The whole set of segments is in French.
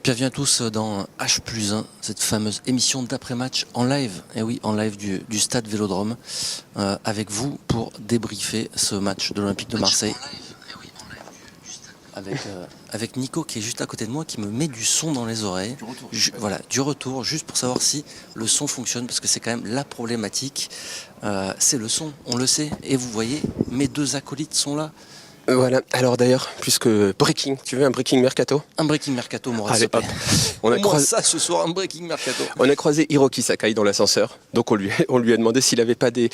Bienvenue à tous dans H+1, cette fameuse émission d'après-match en live, et oui, en live du stade Vélodrome, avec vous pour débriefer ce match de l'Olympique de Marseille. Avec Nico qui est juste à côté de moi, qui me met du son dans les oreilles. Voilà, du retour, juste pour savoir si le son fonctionne, parce que c'est quand même la problématique. C'est le son, on le sait. Et vous voyez, mes deux acolytes sont là. Voilà, alors d'ailleurs, puisque breaking, tu veux un breaking mercato? Un breaking mercato, Mourad. Allez, hop. On a croisé ça ce soir, un breaking mercato. On a croisé Hiroki Sakai dans l'ascenseur, donc on lui a demandé s'il n'avait pas des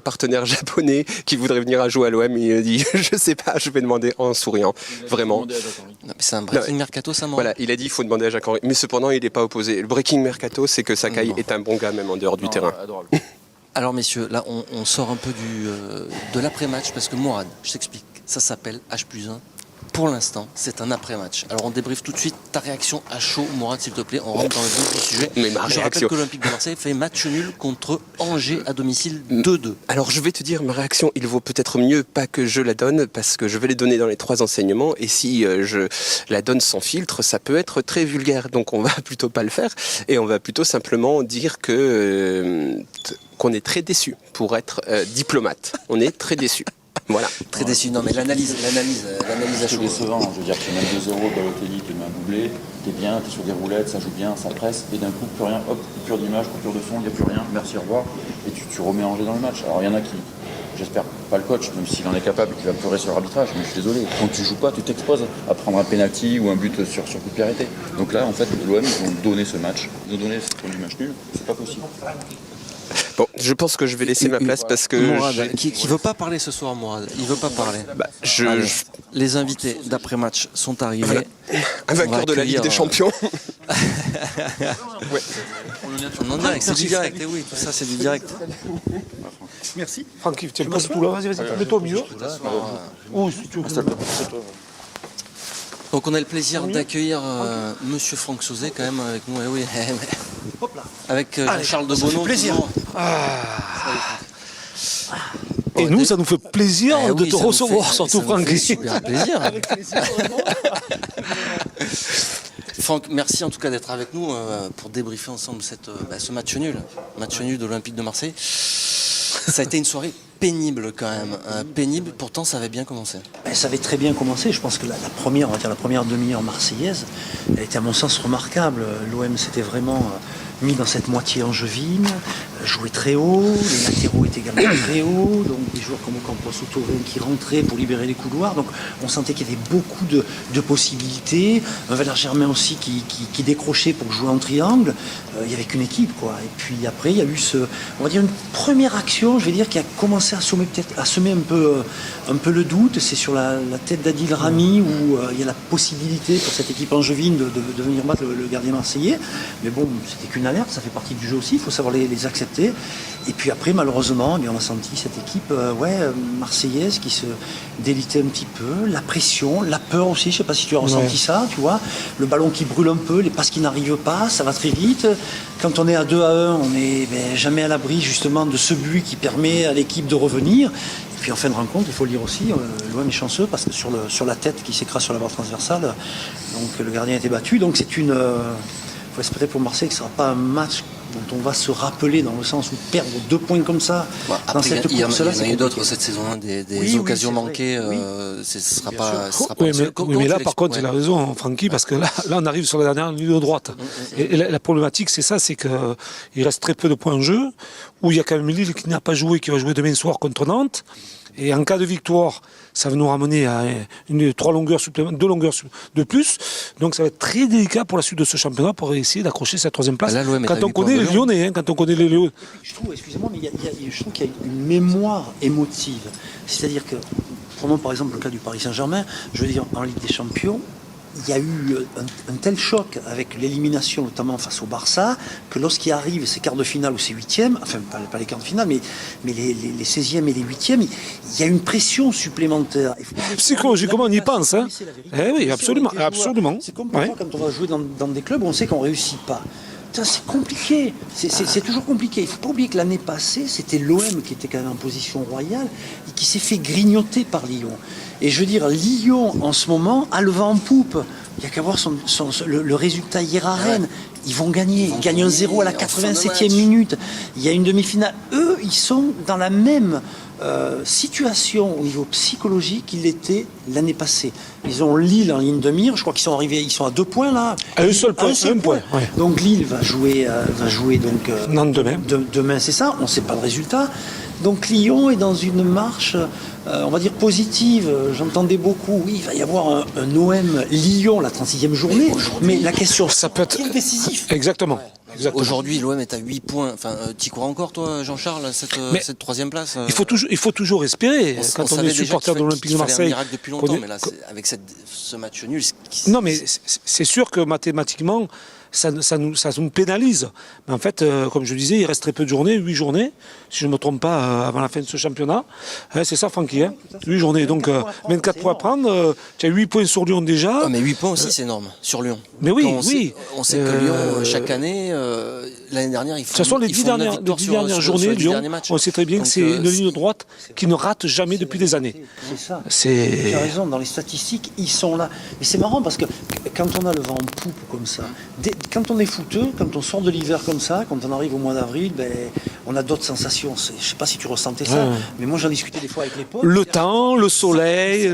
partenaires japonais qui voudraient venir jouer à l'OM. Il a dit, je sais pas, je vais demander en souriant, vraiment. Non, c'est un breaking mercato, ça, Mourad. Voilà, il a dit, il faut demander à Jacques-Henri, mais cependant, il n'est pas opposé. Le breaking mercato, c'est que Sakai est un bon gars, même en dehors du terrain. Adorable. Alors messieurs, là on sort un peu de l'après-match, parce que Mourad, je t'explique, ça s'appelle H+1. Pour l'instant, c'est un après-match. Alors on débriefe tout de suite ta réaction à chaud, Mourad, s'il te plaît, on rentre dans le vif du sujet. Mais ma Je rappelle réaction... que l'Olympique de Marseille fait match nul contre Angers à domicile 2-2. Alors je vais te dire, ma réaction, il vaut peut-être mieux pas que je la donne, parce que je vais les donner dans les 3 enseignements, et si je la donne sans filtre, ça peut être très vulgaire, donc on va plutôt pas le faire, et on va plutôt simplement dire que qu'on est très déçus, pour être diplomate. On est très déçus. Voilà. Très déçu. Non mais l'analyse à C'est chaud. décevant, je veux dire, tu mets 2-0, Balotelli te met un doublé, t'es bien, t'es sur des roulettes, ça joue bien, ça presse, et d'un coup, plus rien, hop, coupure d'image, coupure de son, il n'y a plus rien, merci, au revoir, et tu remets Angers dans le match. Alors il y en a qui, j'espère pas le coach, même s'il en est capable, qui va pleurer sur l'arbitrage, mais je suis désolé, quand tu joues pas, tu t'exposes à prendre un penalty ou un but sur coup de pied arrêté. Donc là, en fait, l'OM, ils ont donné ce match, ils ont donné ce match nul, c'est pas possible. Bon, je pense que je vais laisser ma place parce que... Mourad, qui veut pas parler ce soir, Mourad. Il veut pas parler. Allez, les invités d'après-match sont arrivés. Voilà. Un vainqueur de la Ligue des Champions. Ouais. On en direct, c'est du direct. Et oui, tout ça, c'est du direct. Merci. Francky, tiens, pose tout là, vas-y, mets-toi au milieu. Oh, si tu veux. Donc on a le plaisir d'accueillir Monsieur Franck Sauzet quand même avec nous. Eh oui, Hop là. avec Allez, Charles de ça fait Bono. plaisir. toujours. Et nous, ça nous fait plaisir de oui, te ça nous recevoir, fait- surtout ça nous fait Francky. super plaisir. Avec plaisir, vraiment. Franck, merci en tout cas d'être avec nous pour débriefer ensemble ce match nul. Match nul de l'Olympique de Marseille. Ça a été une soirée pénible quand même. Pénible, pourtant ça avait bien commencé. Ça avait très bien commencé. Je pense que la première demi-heure marseillaise, elle était à mon sens remarquable. L'OM s'était vraiment mis dans cette moitié angevine, jouait très haut, les latéraux étaient également très hauts, donc des joueurs comme Ocampos ou Thauvin qui rentraient pour libérer les couloirs. Donc on sentait qu'il y avait beaucoup de possibilités. Un Valère Germain aussi qui décrochait pour jouer en triangle. Il n'y avait qu'une équipe, quoi. Et puis après, il y a eu on va dire une première action, je vais dire, qui a commencé à semer un peu le doute. C'est sur la tête d'Adil Rami où il y a la possibilité pour cette équipe angevine de venir battre le gardien marseillais. Mais bon, c'était qu'une alerte, ça fait partie du jeu aussi, il faut savoir les accepter. Et puis après, malheureusement, on a senti cette équipe marseillaise qui se délitait un petit peu, la pression, la peur aussi, je ne sais pas si tu as ressenti ça, tu vois, le ballon qui brûle un peu, les passes qui n'arrivent pas, ça va très vite. Quand on est à 2-1, on n'est jamais à l'abri justement de ce but qui permet à l'équipe de revenir. Et puis en fin de rencontre, il faut le dire aussi, l'OM est chanceux parce que sur la tête qui s'écrase sur la barre transversale, donc le gardien a été battu, donc c'est une... Il faut espérer pour Marseille que ce ne sera pas un match dont on va se rappeler dans le sens où perdre 2 points comme ça dans cette il y en course-là. a eu d'autres cette saison, des occasions manquées. Ce ne sera pas. Mais là, par contre, il a raison, Francky, parce que là, on arrive sur la dernière ligne de droite. Et la problématique, c'est ça, c'est qu'il reste très peu de points en jeu, où il y a quand même Lille qui n'a pas joué, qui va jouer demain soir contre Nantes. Et en cas de victoire, ça va nous ramener à 2 longueurs de plus. Donc ça va être très délicat pour la suite de ce championnat pour essayer d'accrocher cette 3e place. Là, quand on connaît les Lyonnais, quand on connaît les Lyonnais. Je trouve, excusez-moi, mais je trouve qu'il y a une mémoire émotive. C'est-à-dire que, prenons par exemple le cas du Paris Saint-Germain, je veux dire, en Ligue des Champions, il y a eu un tel choc avec l'élimination, notamment face au Barça, que lorsqu'il arrive ces quarts de finale ou ces 8e, enfin pas les quarts de finale, mais les 16e et les 8e, il y a une pression supplémentaire. Psychologiquement, on y pense. Hein. Oui, absolument. C'est comme parfois quand on va jouer dans des clubs où on sait qu'on ne réussit pas. C'est compliqué, c'est toujours compliqué. Il ne faut pas oublier que l'année passée, c'était l'OM qui était quand même en position royale et qui s'est fait grignoter par Lyon. Et je veux dire, Lyon, en ce moment, a le vent en poupe. Il n'y a qu'à voir le résultat hier à Rennes. Ils vont gagner. Ils gagnent 1-0 à la 87e minute. Il y a une demi-finale. Eux, ils sont dans la même situation au niveau psychologique qu'ils l'étaient l'année passée. Ils ont Lille en ligne de mire. Je crois qu'ils sont arrivés, ils sont à 2 points là. À un seul point. Ouais. Donc Lille va jouer donc Nantes demain. Demain, c'est ça. On ne sait pas le résultat. Donc Lyon est dans une marche, on va dire positive. J'entendais beaucoup, oui, il va y avoir un OM Lyon la 36e journée, mais la question, ça peut être décisif. Exactement. Ouais. Exactement. Aujourd'hui, l'OM est à 8 points. Enfin, t'y crois encore, toi, Jean-Charles, cette 3e place Il faut toujours espérer. Quand on est supporter de l'Olympique de Marseille. Un miracle depuis longtemps, mais là, avec ce match nul. Non, mais c'est sûr que mathématiquement, ça nous pénalise. Mais en fait, comme je disais, il reste très peu de journées, 8 journées, si je ne me trompe pas, avant la fin de ce championnat. C'est ça, Francky, 8 journées. Donc 24 points à prendre. Tu as 8 points sur Lyon déjà. Oh, mais 8 points aussi, c'est énorme, sur Lyon. Mais oui, on sait que Lyon, chaque année, l'année dernière, ils font. De toute façon, les 10 dernières journées, Lyon, on sait très bien que c'est une ligne droite qui ne rate jamais depuis des années. C'est ça. Tu as raison, dans les statistiques, ils sont là. Mais c'est marrant parce que quand on a le vent en poupe comme ça, quand on est footeux, quand on sort de l'hiver comme ça, quand on arrive au mois d'avril, on a d'autres sensations. Je ne sais pas si tu ressentais ça, mais moi j'en discutais des fois avec les potes. Le temps, le soleil,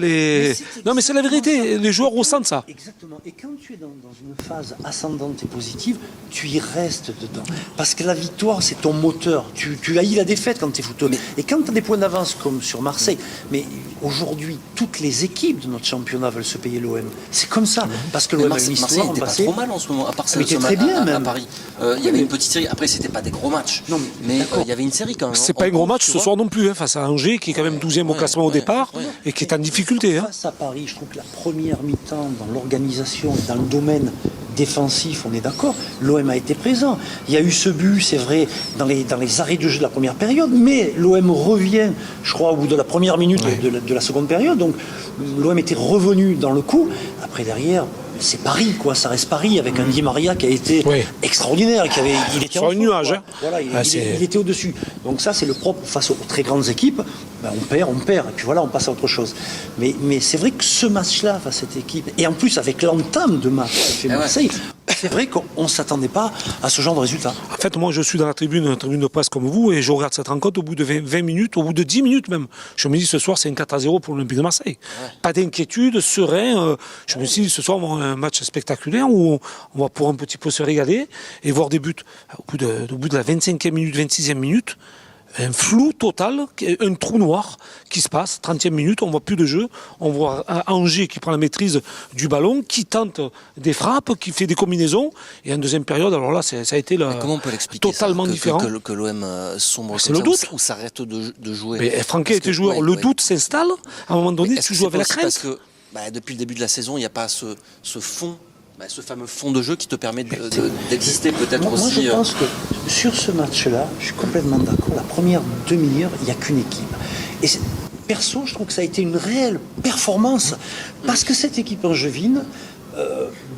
Non mais c'est la vérité, les joueurs ressentent ça. Exactement. Et quand tu es dans une phase ascendante et positive, tu y restes dedans. Parce que la victoire, c'est ton moteur. Tu haïs la défaite quand tu es footeux. Et quand tu as des points d'avance comme sur Marseille, mais aujourd'hui, toutes les équipes de notre championnat veulent se payer l'OM. C'est comme ça. Parce que l'OM a une histoire. Marseille n'était pas trop mal en ce moment, à part ça. Mais il était très bien même. À Paris. Il y avait une petite série. Après, c'était pas des gros matchs. Non, mais il y avait une série quand même. C'est pas un gros match ce soir non plus, face à Angers, qui est quand même 12e au classement au départ et qui est en difficulté. Face à Paris, je trouve que la première mi-temps, dans l'organisation et dans le domaine défensif, on est d'accord, l'OM a été présent. Il y a eu ce but, c'est vrai, dans les arrêts de jeu de la première période, mais l'OM revient, je crois, au bout de la première minute de la seconde période. Donc l'OM était revenu dans le coup. Après, derrière, c'est Paris, quoi. Ça reste Paris avec un Di Maria qui a été extraordinaire, il était sur un nuage. Voilà, il était au-dessus. Donc ça, c'est le propre face aux très grandes équipes. On perd, et puis voilà, on passe à autre chose. Mais c'est vrai que ce match-là, face à cette équipe, et en plus avec l'entame de match que fait Marseille, c'est vrai qu'on ne s'attendait pas à ce genre de résultat. En fait, moi, je suis dans la tribune de presse comme vous, et je regarde cette rencontre au bout de 20 minutes, au bout de 10 minutes même. Je me dis, ce soir, c'est un 4-0 pour l'Olympique de Marseille. Pas d'inquiétude, serein. Je me suis dit, ce soir, on va un match spectaculaire où on va pouvoir un petit peu se régaler et voir des buts. Au bout de la 25e minute, 26e minute, un flou total, un trou noir qui se passe, 30e minute, on ne voit plus de jeu, on voit Angers qui prend la maîtrise du ballon, qui tente des frappes, qui fait des combinaisons, et en deuxième période, alors là, ça a été comment on peut l'expliquer totalement différent. Que l'OM sombre c'est le doute. Ou s'arrête de jouer. Mais Francky était joueur, le doute s'installe, à un moment donné, tu joues avec la crainte. Parce que depuis le début de la saison, il n'y a pas ce fond. Ce fameux fond de jeu qui te permet d'exister peut-être aussi. Moi, je pense que sur ce match-là, je suis complètement d'accord. La première demi-heure, il n'y a qu'une équipe. Et perso, je trouve que ça a été une réelle performance. Parce que cette équipe angevine,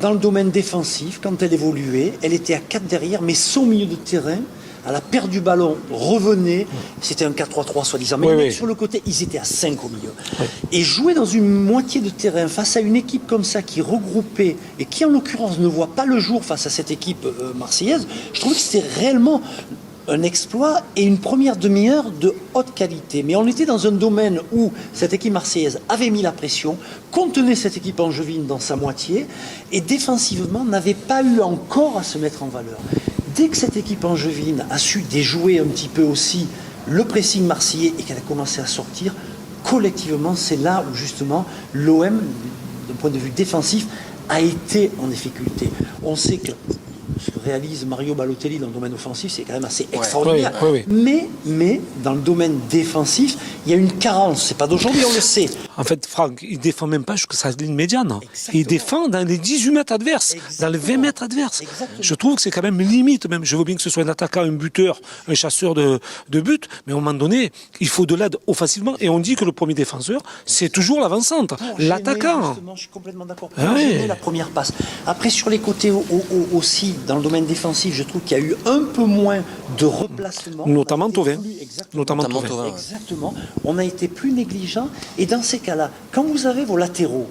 dans le domaine défensif, quand elle évoluait, elle était à 4 derrière, mais son milieu de terrain, à la perte du ballon, revenait. C'était un 4-3-3 soi-disant. Mais sur le côté, ils étaient à 5 au milieu. Et jouer dans une moitié de terrain face à une équipe comme ça qui regroupait et qui en l'occurrence ne voit pas le jour face à cette équipe marseillaise, je trouve que c'était réellement un exploit et une première demi-heure de haute qualité. Mais on était dans un domaine où cette équipe marseillaise avait mis la pression, contenait cette équipe angevine dans sa moitié et défensivement n'avait pas eu encore à se mettre en valeur. Dès que cette équipe angevine a su déjouer un petit peu aussi le pressing marseillais et qu'elle a commencé à sortir, collectivement, c'est là où justement l'OM, d'un point de vue défensif, a été en difficulté. On sait que ce que réalise Mario Balotelli dans le domaine offensif, c'est quand même assez extraordinaire. Mais dans le domaine défensif, il y a une carence. C'est pas d'aujourd'hui, on le sait. En fait, Franck, il défend même pas jusqu'à sa ligne médiane. Exactement. Il défend dans les 18 mètres adverses, dans les 20 mètres adverses. Exactement. Je trouve que c'est quand même limite. Même, je veux bien que ce soit un attaquant, un buteur, un chasseur de but, mais à un moment donné, il faut de l'aide offensivement. Et on dit que le premier défenseur, c'est toujours l'avant-centre, l'attaquant. Justement, je suis complètement d'accord. La première passe. Après, sur les côtés aussi, dans le domaine défensif, je trouve qu'il y a eu un peu moins de replacement. Notamment Thauvin. Exactement. On a été plus négligent. Et dans ces cas-là, quand vous avez vos latéraux,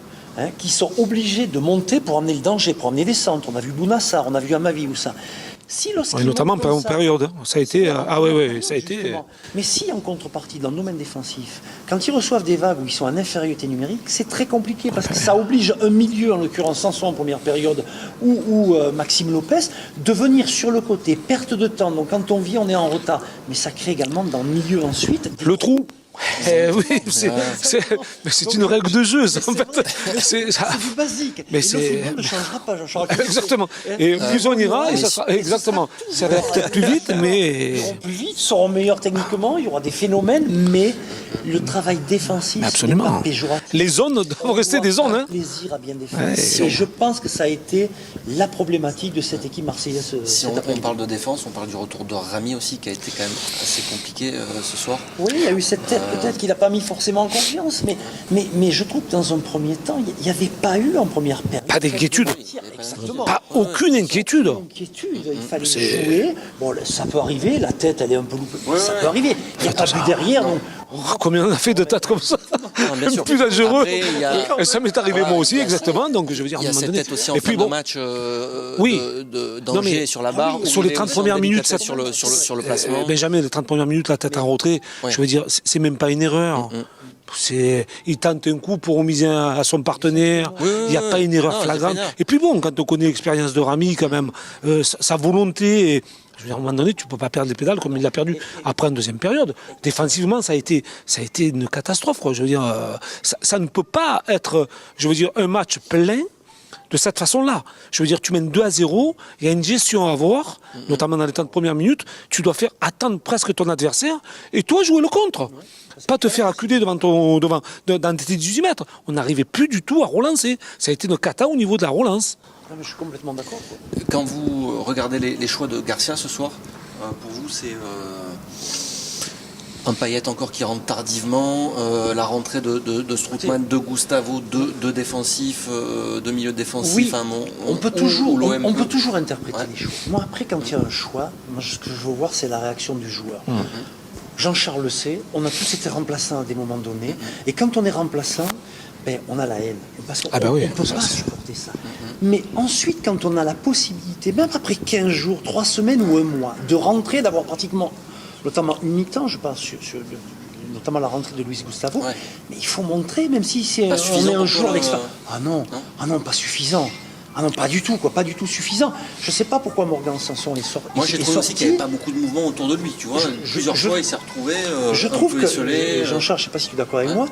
qui sont obligés de monter pour amener le danger, pour amener les centres. On a vu Bounassar, on a vu Amavi ou ça. Si notamment par une période, ça a été... ça a été... Justement. Mais si en contrepartie, dans le domaine défensif, quand ils reçoivent des vagues où ils sont en infériorité numérique, c'est très compliqué parce que ça oblige un milieu, en l'occurrence Sanson en première période, ou Maxime Lopez, de venir sur le côté, perte de temps. Donc quand on vit, on est en retard. Mais ça crée également dans le milieu ensuite... Le trou. Oui, c'est une règle de jeu, ça, en fait. C'est du basique. Mais le football ne changera pas, Jean-Charles. Exactement. Et plus on ira, et ça sera exactement. Ça va peut-être plus vite, mais ils iront plus vite, seront meilleurs techniquement. Il y aura des phénomènes, mais le travail défensif, absolument. n'est pas péjoratif. Les zones doivent rester des zones. Un plaisir à bien défendre. Et je pense que ça a été la problématique de cette équipe marseillaise. Si on parle de défense, on parle du retour de Rami aussi, qui a été quand même assez compliqué ce soir. Oui, il y a eu cette tête. Peut-être qu'il n'a pas mis forcément en confiance, mais je trouve que dans un premier temps, il n'y avait pas eu en première période. Pas d'inquiétude. Exactement. Pas aucune inquiétude. Il fallait jouer. Bon, ça peut arriver, la tête, elle est un peu loupée. Ça peut arriver. Il n'y a pas de but derrière. Donc... Combien on a fait de têtes comme ça? Non, plus dangereux. Et ça m'est arrivé moi aussi, exactement. Donc je veux dire, il y a cette tête aussi en fin de match d'Angers sur la barre. Sur les 30 premières minutes, sur le placement. Benjamin, les 30 premières minutes, la tête en retrait, je veux dire, c'est même pas une erreur. Il tente un coup pour miser à son partenaire. Il n'y a pas une erreur flagrante. Et puis bon, quand on connaît l'expérience de Rami, quand même, sa volonté. Je veux dire, à un moment donné, tu ne peux pas perdre les pédales comme il l'a perdu après une deuxième période. Défensivement, ça a été une catastrophe, quoi. Je veux dire, ça ne peut pas être, je veux dire, un match plein de cette façon-là. Je veux dire, tu mènes 2-0, il y a une gestion à avoir, notamment dans les 30 premières minutes. Tu dois faire attendre presque ton adversaire et toi jouer le contre. Pas te faire acculer dans tes 18 mètres. On n'arrivait plus du tout à relancer. Ça a été une cata au niveau de la relance. Non, mais je suis complètement d'accord. Quand vous regardez les choix de Garcia ce soir, pour vous, c'est un Payet encore qui rentre tardivement, la rentrée de Strootman, de Gustavo, de défensifs, de milieu défensif. Oui, enfin, on peut toujours interpréter les choix. Moi, après, quand il y a un choix, ce que je veux voir, c'est la réaction du joueur. Jean-Charles le sait, on a tous été remplaçants à des moments donnés, et quand on est remplaçant, on a la haine. Parce qu'on ne peut pas supporter ça. Mais ensuite, quand on a la possibilité, même après 15 jours, 3 semaines ou un mois, de rentrer, d'avoir pratiquement, notamment une mi-temps, je pense, notamment la rentrée de Luis Gustavo, mais il faut montrer, même si on est un joueur d'expérience. Ah non, pas suffisant. Ah non, pas du tout, pas du tout suffisant. Je ne sais pas pourquoi Morgan Sanson les sort. Moi, j'ai trouvé aussi qu'il n'y avait pas beaucoup de mouvement autour de lui, tu vois. Plusieurs fois, il s'est retrouvé je trouve que, Jean-Charles, je ne sais pas si tu es d'accord avec moi,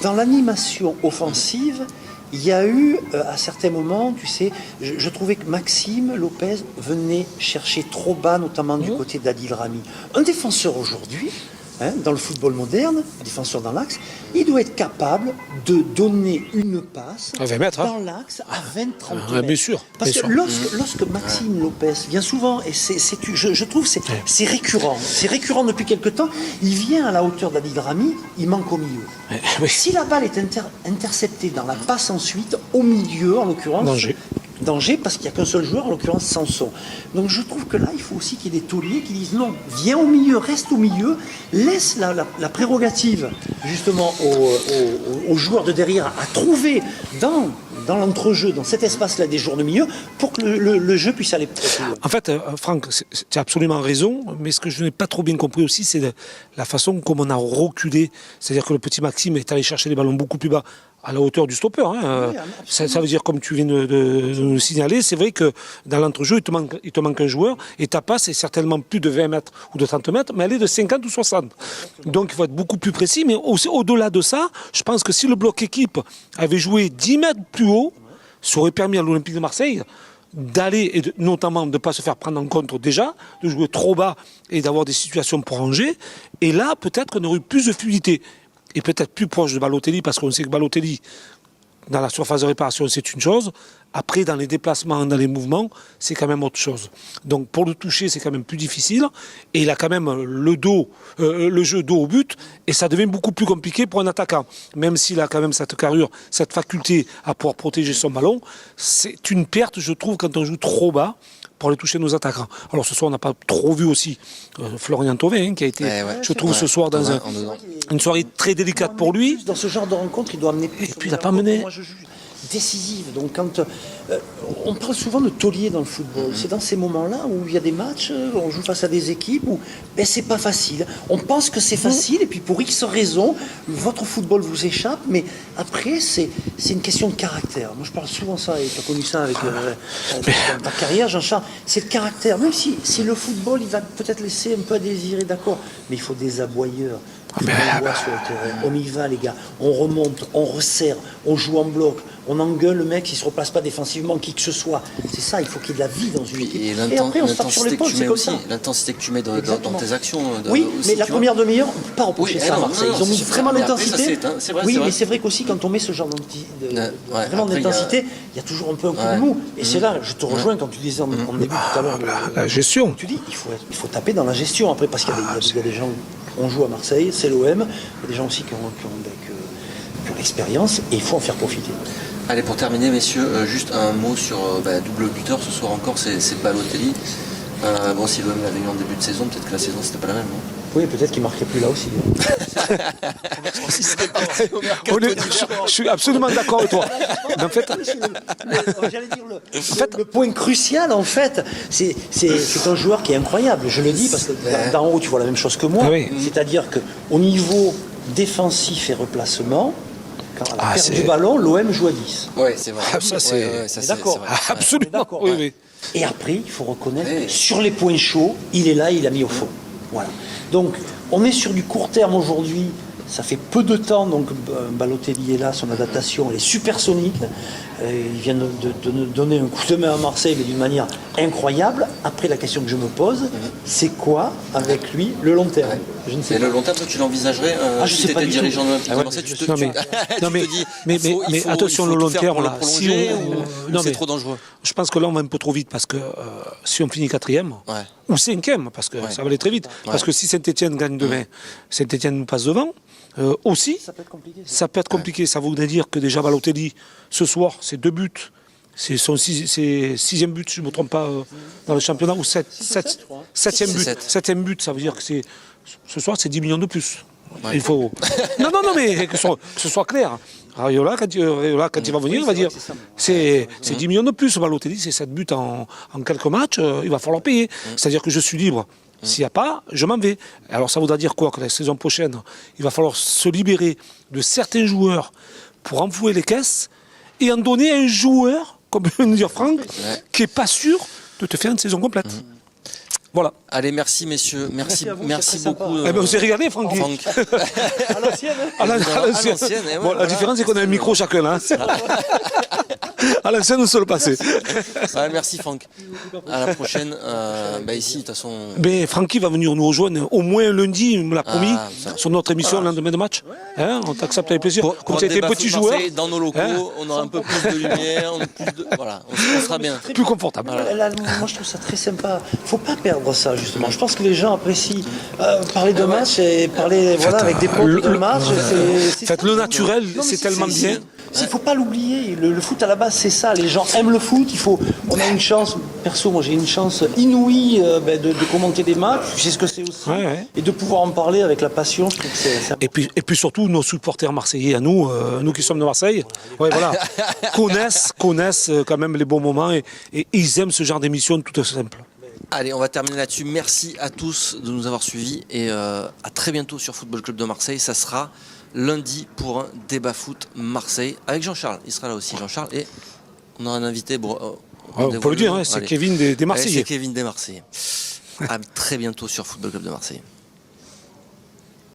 dans l'animation offensive, il y a eu, à certains moments, tu sais, je trouvais que Maxime Lopez venait chercher trop bas, notamment du côté d'Adil Rami. Un défenseur aujourd'hui, dans le football moderne, un défenseur dans l'axe, il doit être capable de donner une passe à 20 mètres, dans l'axe à 20-30 mètres. Bien sûr. Parce que lorsque Maxime Lopez vient souvent, et je trouve que c'est récurrent, depuis quelque temps, il vient à la hauteur d'Adil Rami, il manque au milieu. Si la balle est interceptée dans la passe ensuite, au milieu en l'occurrence, danger parce qu'il n'y a qu'un seul joueur, en l'occurrence Sanson. Donc je trouve que là, il faut aussi qu'il y ait des tauliers qui disent non, viens au milieu, reste au milieu, laisse la prérogative justement aux joueurs de derrière à trouver dans l'entrejeu, dans cet espace-là des joueurs de milieu, pour que le jeu puisse aller plus loin. En fait, Franck, tu as absolument raison, mais ce que je n'ai pas trop bien compris aussi, c'est la façon comme on a reculé. C'est-à-dire que le petit Maxime est allé chercher les ballons beaucoup plus bas, à la hauteur du stopper. Ça veut dire, comme tu viens de nous signaler, c'est vrai que dans l'entrejeu, il te manque un joueur, et ta passe est certainement plus de 20 mètres ou de 30 mètres, mais elle est de 50 ou 60. Donc il faut être beaucoup plus précis, mais aussi, au-delà de ça, je pense que si le bloc équipe avait joué 10 mètres plus haut, ça aurait permis à l'Olympique de Marseille d'aller, et notamment de ne pas se faire prendre en compte déjà, de jouer trop bas et d'avoir des situations pour ranger. Et là, peut-être qu'on aurait eu plus de fluidité. Et peut-être plus proche de Balotelli, parce qu'on sait que Balotelli, dans la surface de réparation, c'est une chose. Après, dans les déplacements, dans les mouvements, c'est quand même autre chose. Donc, pour le toucher, c'est quand même plus difficile. Et il a quand même le jeu dos au but. Et ça devient beaucoup plus compliqué pour un attaquant. Même s'il a quand même cette carrure, cette faculté à pouvoir protéger son ballon, c'est une perte, je trouve, quand on joue trop bas pour aller toucher nos attaquants. Alors, ce soir, on n'a pas trop vu aussi Florian Thauvin, qui a été, je trouve, ce soir dans une soirée très délicate pour lui. Dans ce genre de rencontre, il doit amener plus. Et puis, il n'a pas mené. Moi, je juge décisive. Donc, quand on parle souvent de taulier dans le football, c'est dans ces moments-là où il y a des matchs, on joue face à des équipes où c'est pas facile. On pense que c'est facile et puis pour X raisons, votre football vous échappe, mais après, c'est une question de caractère. Moi, je parle souvent ça et tu as connu ça avec ta carrière, Jean-Charles. C'est le caractère. Même si le football, il va peut-être laisser un peu à désirer, d'accord, mais il faut des aboyeurs. On voit sur le terrain, on y va les gars, on remonte, on resserre, on joue en bloc, on engueule le mec s'il ne se replace pas défensivement, qui que ce soit. C'est ça, il faut qu'il y ait de la vie dans une équipe. Et après on se tape sur l'épaule, c'est comme ça. L'intensité que tu mets dans tes actions. Oui, aussi, mais la première demi-heure, on ne peut pas reprocher ça à Marseille. Ils ont mis vraiment l'intensité. Oui, mais c'est vrai qu'aussi quand on met ce genre d'intensité, il y a toujours un peu un coup de mou. Et c'est là, je te rejoins quand tu disais en début tout à l'heure. La gestion. Tu dis, il faut taper dans la gestion après, parce qu'il y a des gens... On joue à Marseille, c'est l'OM. Il y a des gens aussi qui ont l'expérience et il faut en faire profiter. Allez, pour terminer, messieurs, juste un mot sur double buteur ce soir encore, c'est Balotelli. Bon, si l'OM l'avait eu en début de saison, peut-être que la saison c'était pas la même, non? Oui, peut-être qu'il ne marquerait plus là aussi. Je suis absolument d'accord avec toi. En fait, le point crucial, en fait, c'est un joueur qui est incroyable. Je le dis parce que d'en haut, tu vois la même chose que moi. Oui. C'est-à-dire qu'au niveau défensif et replacement, quand à la perte du ballon, l'OM joue à 10. Oui, c'est vrai. Ça, c'est d'accord. Absolument. Oui. Et après, il faut reconnaître, sur les points chauds, il est là, il a mis au fond. Voilà. Donc, on est sur du court terme aujourd'hui. Ça fait peu de temps, donc Balotelli est là, son adaptation elle est supersonique. Il vient de nous donner un coup de main à Marseille, mais d'une manière incroyable. Après, la question que je me pose, c'est quoi avec lui le long terme? Je ne sais pas. Le long terme, tu l'envisagerais si tu étais dirigeant de Marseille, tu te dis, mais attention, le long terme, là, c'est trop dangereux. Je pense que là, on va un peu trop vite parce que si on finit 4e ou 5e, parce que ça va aller très vite, parce que si Saint-Etienne gagne demain, Saint-Etienne nous passe devant. Aussi, ça peut être compliqué. Ça voudrait dire que déjà Balotelli, ce soir, c'est 2 buts. C'est son 6e but, si je ne me trompe pas, dans le championnat, ou 7e but. 7e but, ça veut dire que ce soir, c'est 10 millions de plus. Ouais. Il faut... Non, mais que ce soit clair. Raiola, quand il va venir, il va dire c'est 10 millions de plus. Balotelli, c'est 7 buts en quelques matchs, il va falloir payer. C'est-à-dire que je suis libre. S'il n'y a pas, je m'en vais. Alors ça voudra dire quoi? Que la saison prochaine, il va falloir se libérer de certains joueurs pour enfouer les caisses et en donner à un joueur, comme vient de dire Franck, qui n'est pas sûr de te faire une saison complète. Voilà. Allez, merci messieurs. Merci beaucoup. On s'est régalé, Franck. À l'ancienne. À l'ancienne. Bon, la différence, c'est qu'on a un micro chacun. Hein. À l'ancienne, on se le passait. Merci, Franck. À la prochaine. Ici, de toute façon. Mais Francky va venir nous rejoindre au moins lundi, il me l'a promis, sur notre émission le lendemain de match. Hein, on t'accepte avec plaisir. Comme tu étais petit joueur. Dans nos locaux, on aura un peu plus de lumière, on sera bien. Plus confortable. Là, moi, je trouve ça très sympa. Il ne faut pas perdre ça, justement. Je pense que les gens apprécient parler de match et parler avec des propos de match. Faites le naturel, c'est tellement bien. Il ne faut pas l'oublier. Le foot, à la base, c'est ça. Les gens aiment le foot. On a une chance, perso, moi j'ai une chance inouïe de commenter des matchs. Je sais ce que c'est aussi. Et de pouvoir en parler avec la passion. Je trouve que c'est et puis surtout, nos supporters marseillais à nous qui sommes de Marseille, connaissent quand même les bons moments et ils aiment ce genre d'émission tout simple. Allez, on va terminer là-dessus. Merci à tous de nous avoir suivis et à très bientôt sur Football Club de Marseille. Ça sera lundi pour un débat foot Marseille avec Jean-Charles. Il sera là aussi, Jean-Charles. Et on aura un invité. On peut le dire, c'est Kevin des Marseillais. C'est Kevin des Marseillais. À très bientôt sur Football Club de Marseille.